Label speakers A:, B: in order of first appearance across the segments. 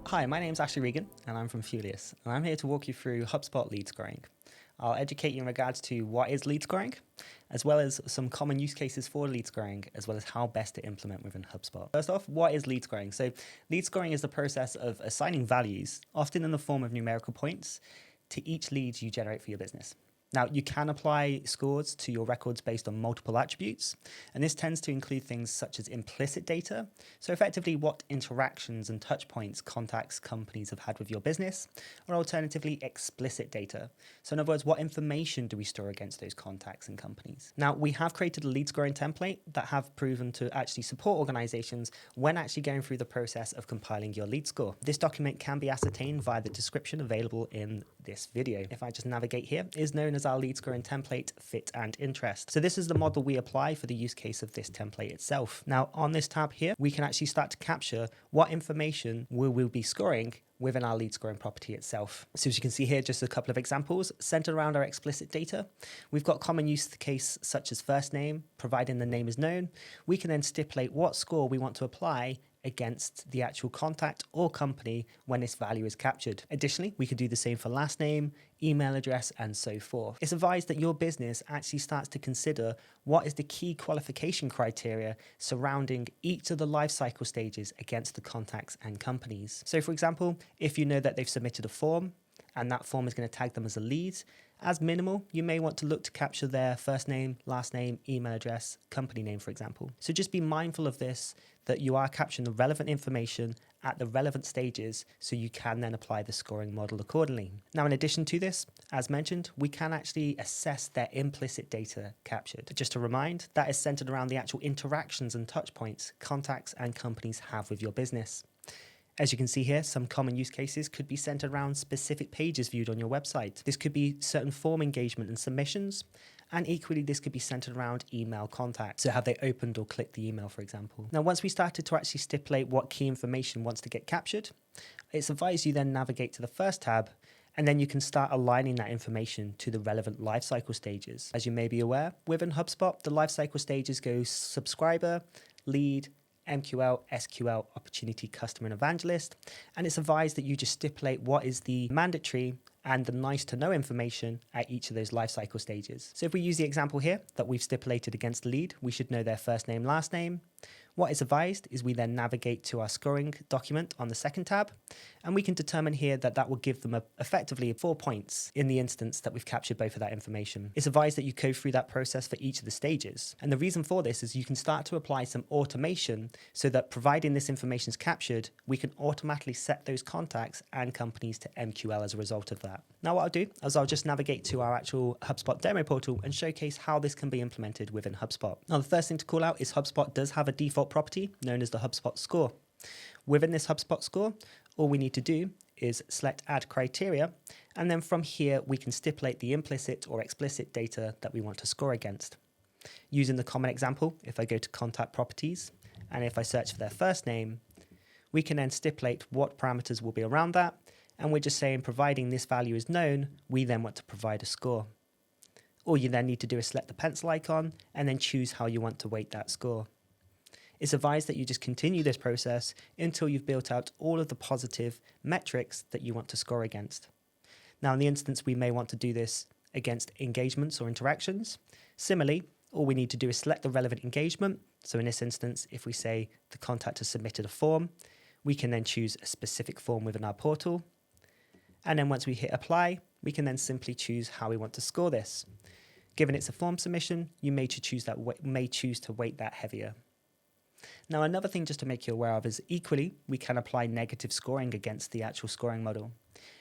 A: Hi, my name's Ashley Regan and I'm from Fulius, and I'm here to walk you through HubSpot lead scoring. I'll educate you in regards to what is lead scoring, as well as some common use cases for lead scoring, as well as how best to implement within HubSpot. First off, what is lead scoring? So lead scoring is the process of assigning values, often in the form of numerical points, to each lead you generate for your business. Now, you can apply scores to your records based on multiple attributes, and this tends to include things such as implicit data, so effectively what interactions and touch points contacts companies have had with your business, or alternatively explicit data. So in other words, what information do we store against those contacts and companies? Now, we have created a lead scoring template that have proven to actually support organizations when actually going through the process of compiling your lead score. This document can be ascertained via the description available in this video. If I just navigate here, it is known as our lead scoring template, fit and interest. So this is the model we apply for the use case of this template itself. Now on this tab here, we can actually start to capture what information we will be scoring within our lead scoring property itself. So as you can see here, just a couple of examples centered around our explicit data. We've got common use case such as first name, providing the name is known. We can then stipulate what score we want to apply against the actual contact or company when this value is captured. Additionally, we could do the same for last name, email address, and so forth. It's advised that your business actually starts to consider what is the key qualification criteria surrounding each of the lifecycle stages against the contacts and companies. So for example, if you know that they've submitted a form and that form is going to tag them as a lead, as minimal, you may want to look to capture their first name, last name, email address, company name, for example. So just be mindful of this, that you are capturing the relevant information at the relevant stages so you can then apply the scoring model accordingly. Now, in addition to this, as mentioned, we can actually assess their implicit data captured. Just to remind, that is centered around the actual interactions and touch points contacts and companies have with your business. As you can see here, some common use cases could be centered around specific pages viewed on your website. This could be certain form engagement and submissions, and equally this could be centered around email contact. So have they opened or clicked the email, for example. Now, once we started to actually stipulate what key information wants to get captured, it's advised you then navigate to the first tab, and then you can start aligning that information to the relevant lifecycle stages. As you may be aware, within HubSpot, the lifecycle stages go subscriber, lead, MQL, SQL, opportunity, customer, and evangelist. And it's advised that you just stipulate what is the mandatory and the nice to know information at each of those lifecycle stages. So if we use the example here that we've stipulated against lead, we should know their first name, last name. What is advised is we then navigate to our scoring document on the second tab, and we can determine here that that will give them effectively 4 points in the instance that we've captured both of that information. It's advised that you go through that process for each of the stages. And the reason for this is you can start to apply some automation so that providing this information is captured, we can automatically set those contacts and companies to MQL as a result of that. Now what I'll do is I'll just navigate to our actual HubSpot demo portal and showcase how this can be implemented within HubSpot. Now the first thing to call out is HubSpot does have a default property known as the HubSpot score. Within this HubSpot score, all we need to do is select add criteria, and then from here we can stipulate the implicit or explicit data that we want to score against. Using the common example, if I go to contact properties and if I search for their first name, we can then stipulate what parameters will be around that, and we're just saying providing this value is known, we then want to provide a score. All you then need to do is select the pencil icon and then choose how you want to weight that score. It's advised that you just continue this process until you've built out all of the positive metrics that you want to score against. Now, in the instance, we may want to do this against engagements or interactions. Similarly, all we need to do is select the relevant engagement. So in this instance, if we say the contact has submitted a form, we can then choose a specific form within our portal. And then once we hit apply, we can then simply choose how we want to score this. Given it's a form submission, you may choose to weight that heavier. Now, another thing just to make you aware of is equally, we can apply negative scoring against the actual scoring model.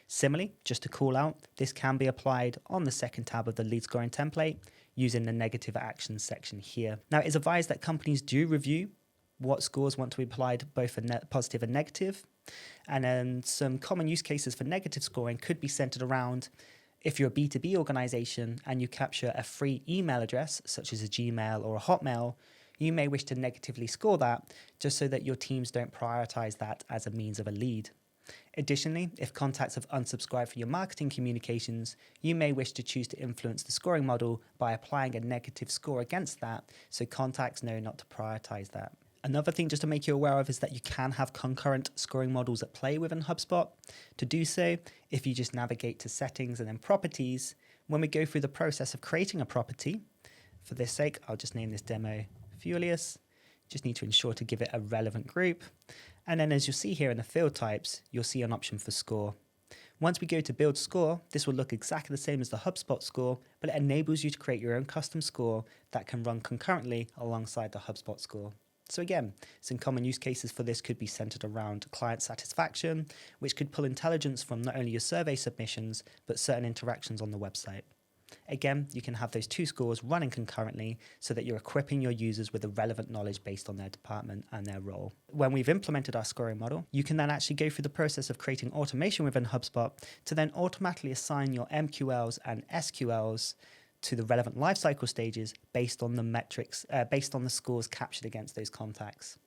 A: Similarly, just to call out, this can be applied on the second tab of the lead scoring template using the negative actions section here. Now, it's advised that companies do review what scores want to be applied both for positive and negative. And then some common use cases for negative scoring could be centered around if you're a B2B organization and you capture a free email address, such as a Gmail or a Hotmail, you may wish to negatively score that just so that your teams don't prioritize that as a means of a lead. Additionally, if contacts have unsubscribed for your marketing communications, you may wish to choose to influence the scoring model by applying a negative score against that so contacts know not to prioritize that. Another thing just to make you aware of is that you can have concurrent scoring models at play within HubSpot. To do so, if you just navigate to settings and then properties, when we go through the process of creating a property, for this sake, I'll just name this demo Furious. Just need to ensure to give it a relevant group. And then as you'll see here in the field types, you'll see an option for score. Once we go to build score, this will look exactly the same as the HubSpot score, but it enables you to create your own custom score that can run concurrently alongside the HubSpot score. So again, some common use cases for this could be centered around client satisfaction, which could pull intelligence from not only your survey submissions, but certain interactions on the website. Again, you can have those two scores running concurrently so that you're equipping your users with the relevant knowledge based on their department and their role. When we've implemented our scoring model, you can then actually go through the process of creating automation within HubSpot to then automatically assign your MQLs and SQLs to the relevant lifecycle stages based on the metrics, based on the scores captured against those contacts.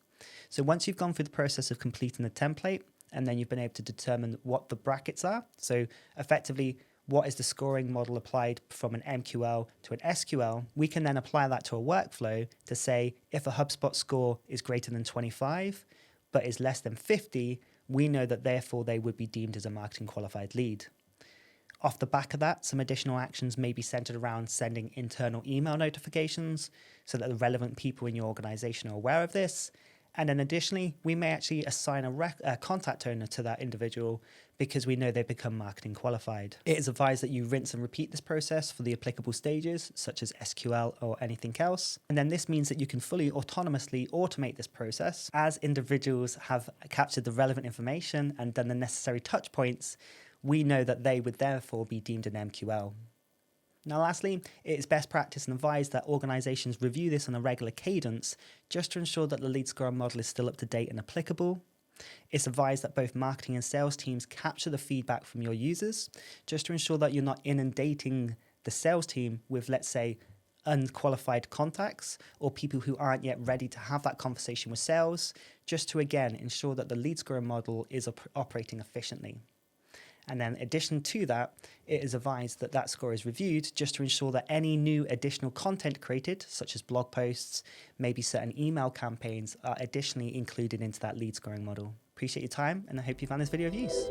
A: So once you've gone through the process of completing the template, and then you've been able to determine what the brackets are, so effectively, what is the scoring model applied from an MQL to an SQL, we can then apply that to a workflow to say if a HubSpot score is greater than 25, but is less than 50, we know that therefore they would be deemed as a marketing qualified lead. Off the back of that, some additional actions may be centered around sending internal email notifications so that the relevant people in your organization are aware of this. And then additionally, we may actually assign a contact owner to that individual because we know they've become marketing qualified. It is advised that you rinse and repeat this process for the applicable stages, such as SQL or anything else. And then this means that you can fully autonomously automate this process. As individuals have captured the relevant information and done the necessary touch points, we know that they would therefore be deemed an MQL. Now lastly, it is best practice and advised that organisations review this on a regular cadence just to ensure that the lead scoring model is still up to date and applicable. It's advised that both marketing and sales teams capture the feedback from your users just to ensure that you're not inundating the sales team with, let's say, unqualified contacts or people who aren't yet ready to have that conversation with sales, just to again ensure that the lead scoring model is operating efficiently. And then in addition to that, it is advised that that score is reviewed just to ensure that any new additional content created, such as blog posts, maybe certain email campaigns, are additionally included into that lead scoring model. Appreciate your time, and I hope you found this video of use.